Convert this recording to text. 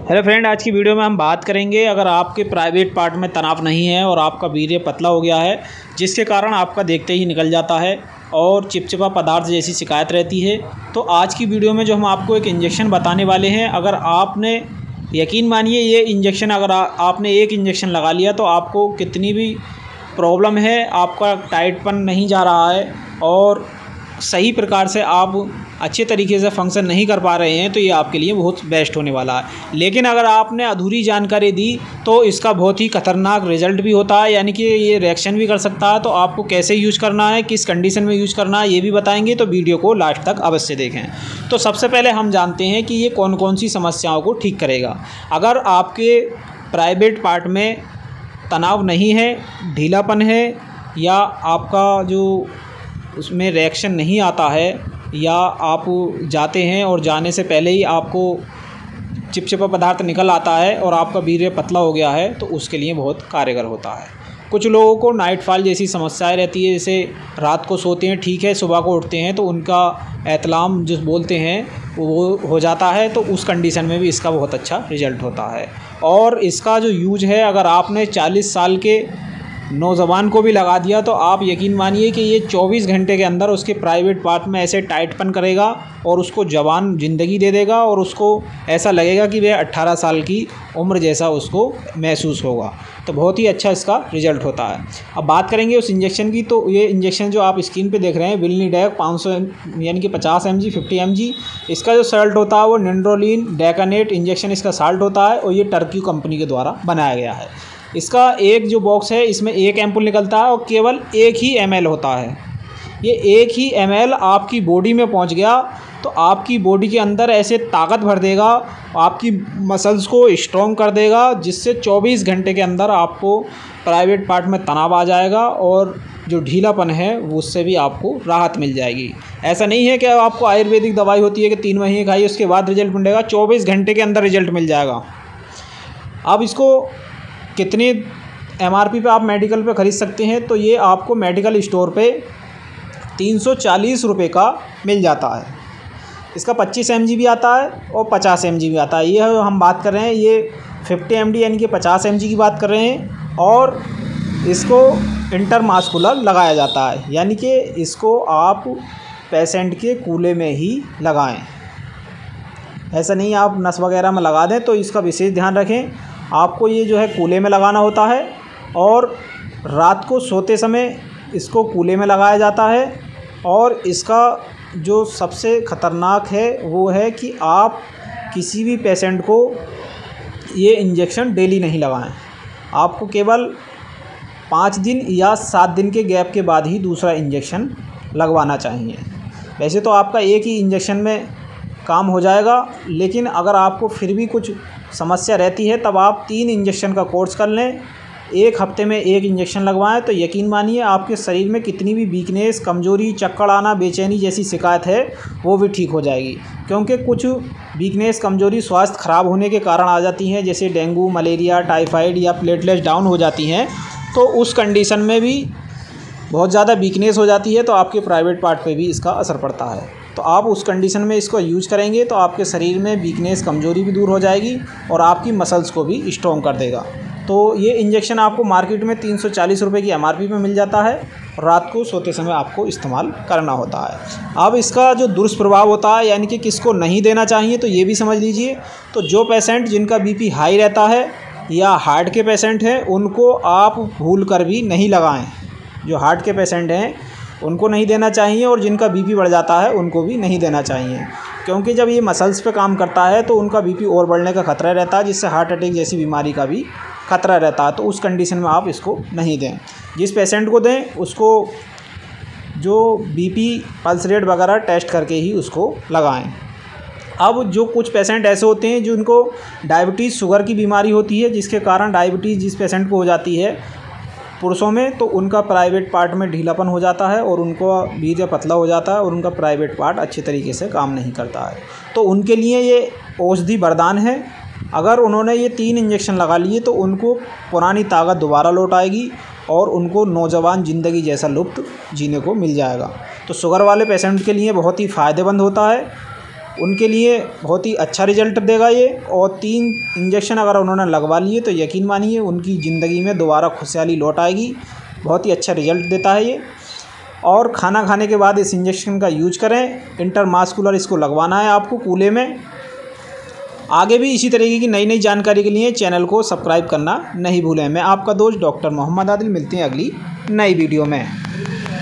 Hello friend, आज की video में हम बात करेंगे अगर आपके प्राइवेट पार्ट में तनाव नहीं है और आपका वीर्य पतला हो गया है जिसके कारण आपका देखते ही निकल जाता है और चिपचिपा पदार्थ जैसी शिकायत रहती है, तो आज की वीडियो में जो हम आपको एक इंजेक्शन बताने वाले हैं। अगर आपने यकीन मानिए ये इंजेक्शन अगर आपने एक इंजेक्शन लगा लिया तो आपको कितनी भी प्रॉब्लम है, आपका टाइटपन नहीं जा रहा है और सही प्रकार से आप अच्छे तरीके से फंक्शन नहीं कर पा रहे हैं, तो ये आपके लिए बहुत बेस्ट होने वाला है। लेकिन अगर आपने अधूरी जानकारी दी तो इसका बहुत ही खतरनाक रिजल्ट भी होता है, यानी कि ये रिएक्शन भी कर सकता है। तो आपको कैसे यूज़ करना है, किस कंडीशन में यूज़ करना है, ये भी बताएंगे, तो वीडियो को लास्ट तक अवश्य देखें। तो सबसे पहले हम जानते हैं कि ये कौन कौन सी समस्याओं को ठीक करेगा। अगर आपके प्राइवेट पार्ट में तनाव नहीं है, ढीलापन है, या आपका जो उसमें रिएक्शन नहीं आता है, या आप जाते हैं और जाने से पहले ही आपको चिपचिपा पदार्थ निकल आता है और आपका वीर्य पतला हो गया है, तो उसके लिए बहुत कारगर होता है। कुछ लोगों को नाइट फॉल जैसी समस्याएं रहती है, जैसे रात को सोते हैं, ठीक है, सुबह को उठते हैं तो उनका एतलाम जो बोलते हैं वो हो जाता है, तो उस कंडीशन में भी इसका बहुत अच्छा रिजल्ट होता है। और इसका जो यूज है, अगर आपने 40 साल के नौजवान को भी लगा दिया तो आप यकीन मानिए कि ये 24 घंटे के अंदर उसके प्राइवेट पार्ट में ऐसे टाइटपन करेगा और उसको जवान ज़िंदगी दे देगा और उसको ऐसा लगेगा कि वह 18 साल की उम्र जैसा उसको महसूस होगा। तो बहुत ही अच्छा इसका रिजल्ट होता है। अब बात करेंगे उस इंजेक्शन की, तो ये इंजेक्शन जो आप स्क्रीन पे देख रहे हैं, विल्नीडेक 500 यानी कि 50 mg 50 mg, इसका जो साल्ट होता है वो निंड्रोलिन डेकानेट इंजेक्शन इसका साल्ट होता है और ये टर्की कंपनी के द्वारा बनाया गया है। इसका एक जो बॉक्स है इसमें एक एम्पुल निकलता है और केवल 1 ही ml होता है। ये 1 ही ml आपकी बॉडी में पहुंच गया तो आपकी बॉडी के अंदर ऐसे ताकत भर देगा, आपकी मसल्स को स्ट्रॉन्ग कर देगा, जिससे 24 घंटे के अंदर आपको प्राइवेट पार्ट में तनाव आ जाएगा और जो ढीलापन है उससे भी आपको राहत मिल जाएगी। ऐसा नहीं है कि आपको आयुर्वेदिक दवाई होती है कि 3 महीने खाइए उसके बाद रिजल्ट मिलेगा, 24 घंटे के अंदर रिजल्ट मिल जाएगा। अब इसको कितने MRP पे आप मेडिकल पे ख़रीद सकते हैं, तो ये आपको मेडिकल स्टोर पे 340 रुपये का मिल जाता है। इसका 25 mg भी आता है और 50 mg भी आता है। ये हम बात कर रहे हैं, ये 50 mg यानी कि 50 mg की बात कर रहे हैं, और इसको इंटरमास्कुलर लगाया जाता है, यानी कि इसको आप पेशेंट के कूल्हे में ही लगाएं। ऐसा नहीं आप नस वगैरह में लगा दें, तो इसका विशेष ध्यान रखें। आपको ये जो है कूल्हे में लगाना होता है और रात को सोते समय इसको कूल्हे में लगाया जाता है। और इसका जो सबसे ख़तरनाक है वो है कि आप किसी भी पेशेंट को ये इंजेक्शन डेली नहीं लगाएं। आपको केवल 5 दिन या 7 दिन के गैप के बाद ही दूसरा इंजेक्शन लगवाना चाहिए। वैसे तो आपका एक ही इंजेक्शन में काम हो जाएगा, लेकिन अगर आपको फिर भी कुछ समस्या रहती है तब आप 3 इंजेक्शन का कोर्स कर लें। 1 हफ्ते में 1 इंजेक्शन लगवाएं, तो यकीन मानिए आपके शरीर में कितनी भी वीकनेस, कमज़ोरी, चक्कर आना, बेचैनी जैसी शिकायत है वो भी ठीक हो जाएगी। क्योंकि कुछ वीकनेस, कमज़ोरी स्वास्थ्य ख़राब होने के कारण आ जाती हैं, जैसे डेंगू, मलेरिया, टाइफाइड या प्लेटलेट्स डाउन हो जाती हैं, तो उस कंडीशन में भी बहुत ज़्यादा वीकनेस हो जाती है, तो आपके प्राइवेट पार्ट पे भी इसका असर पड़ता है। तो आप उस कंडीशन में इसको यूज करेंगे तो आपके शरीर में वीकनेस, कमज़ोरी भी दूर हो जाएगी और आपकी मसल्स को भी स्ट्रॉन्ग कर देगा। तो ये इंजेक्शन आपको मार्केट में 340 रुपये की MRP में मिल जाता है और रात को सोते समय आपको इस्तेमाल करना होता है। अब इसका जो दुष्प्रभाव होता है, यानी कि किसको नहीं देना चाहिए, तो ये भी समझ लीजिए। तो जो पेशेंट जिनका BP हाई रहता है या हार्ट के पेशेंट हैं, उनको आप भूल कर भी नहीं लगाएँ। जो हार्ट के पेशेंट हैं उनको नहीं देना चाहिए, और जिनका BP बढ़ जाता है उनको भी नहीं देना चाहिए, क्योंकि जब ये मसल्स पे काम करता है तो उनका BP और बढ़ने का खतरा रहता है, जिससे हार्ट अटैक जैसी बीमारी का भी खतरा रहता है। तो उस कंडीशन में आप इसको नहीं दें। जिस पेशेंट को दें उसको जो BP, पल्स रेट वगैरह टेस्ट करके ही उसको लगाएं। अब जो कुछ पेशेंट ऐसे होते हैं जिनको डायबिटीज़, शुगर की बीमारी होती है, जिसके कारण डायबिटीज़ जिस पेशेंट को हो जाती है पुरुषों में, तो उनका प्राइवेट पार्ट में ढीलापन हो जाता है और उनको वीर्य पतला हो जाता है और उनका प्राइवेट पार्ट अच्छे तरीके से काम नहीं करता है। तो उनके लिए ये औषधि वरदान है। अगर उन्होंने ये 3 इंजेक्शन लगा लिए तो उनको पुरानी ताकत दोबारा लौट आएगी और उनको नौजवान ज़िंदगी जैसा लुत्फ़ जीने को मिल जाएगा। तो शुगर वाले पेशेंट के लिए बहुत ही फ़ायदेमंद होता है। उनके लिए बहुत ही अच्छा रिज़ल्ट देगा ये। और 3 इंजेक्शन अगर उन्होंने लगवा लिए तो यकीन मानिए उनकी ज़िंदगी में दोबारा खुशहाली लौट आएगी। बहुत ही अच्छा रिज़ल्ट देता है ये। और खाना खाने के बाद इस इंजेक्शन का यूज करें। इंट्रामस्कुलर इसको लगवाना है आपको कूल्हे में। आगे भी इसी तरीके की नई नई जानकारी के लिए चैनल को सब्सक्राइब करना नहीं भूलें। मैं आपका दोस्त डॉक्टर मोहम्मद आदिल, मिलते हैं अगली नई वीडियो में।